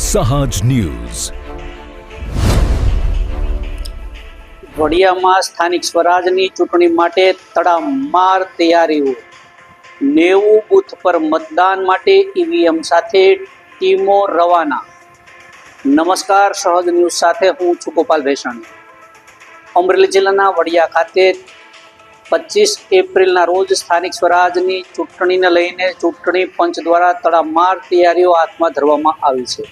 સહજ ન્યૂઝ. વડિયામાં સ્થાનિક સ્વરાજની ચૂંટણી માટે તડામાર તૈયારીઓ. 90 બૂથ પર મતદાન માટે ઈવીએમ સાથે ટીમો રવાના. નમસ્કાર, સહજ ન્યૂઝ સાથે હું છું ગોપાલ ભેસાણી. અમરેલી જિલ્લાના વડિયા ખાતે 25 એપ્રિલના રોજ સ્થાનિક સ્વરાજની ચૂંટણીને લઈને ચૂંટણી પંચ દ્વારા તડામાર તૈયારીઓ હાથમાં ધરવામાં આવી છે.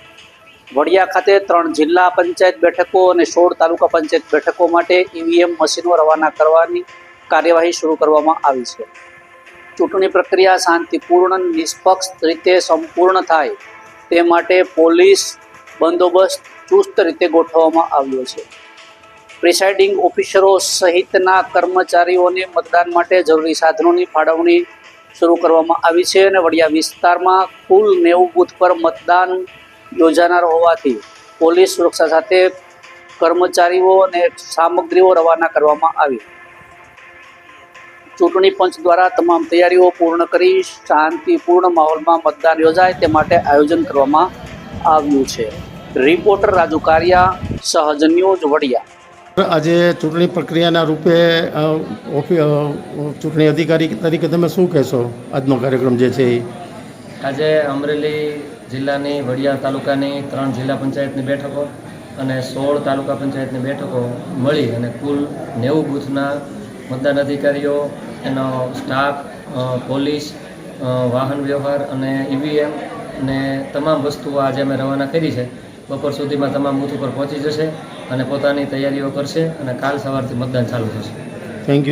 વડિયા ખાતે 3 જિલ્લા પંચાયત બેઠકો અને 16 તાલુકા પંચાયત બેઠકો માટે ઈવીએમ મશીનો રવાના કરવાની કાર્યવાહી શરૂ કરવામાં આવી છે. ચૂંટણી પ્રક્રિયા શાંતિપૂર્ણ, નિષ્પક્ષ રીતે સંપૂર્ણ થાય તે માટે પોલીસ બંદોબસ્ત ચુસ્ત રીતે ગોઠવવામાં આવ્યો છે. પ્રિસાઇડિંગ ઓફિસરો સહિતના કર્મચારીઓને મતદાન માટે જરૂરી સાધનોની ફાળવણી શરૂ કરવામાં આવી છે અને વડિયા વિસ્તારમાં કુલ 90 બૂથ પર મતદાન યોજાનાર હોવાથી પોલીસ સુરક્ષા સાથે કર્મચારીઓ અને સામગ્રીઓ રવાના કરવામાં આવી. ચૂંટણી પંચ દ્વારા તમામ તૈયારીઓ પૂર્ણ કરી શાંતિપૂર્ણ માહોલમાં મતદાન યોજાય તે માટે આયોજન કરવામાં આવ્યું છે. રિપોર્ટર રાજુ કારિયા, સહજ ન્યૂઝ, વડિયા. આજે ચૂંટણી પ્રક્રિયાના રૂપે ચૂંટણી અધિકારી તરીકે તમે શું કહેશો? આજનો કાર્યક્રમ જે છે એ આજે અમરેલી જિલ્લાની વડિયા તાલુકાની 3 જિલ્લા પંચાયતની બેઠકો અને 16 તાલુકા પંચાયતની બેઠકો મળી અને કુલ 90 બૂથના મતદાન અધિકારીઓ, એનો સ્ટાફ, પોલીસ, વાહન વ્યવહાર અને ઈવીએમ અને તમામ વસ્તુઓ આજે અમે રવાના કરી છે. બપોર સુધીમાં તમામ બૂથ ઉપર પહોંચી જશે અને પોતાની તૈયારીઓ કરશે અને કાલ સવારથી મતદાન ચાલુ થશે. Thank you.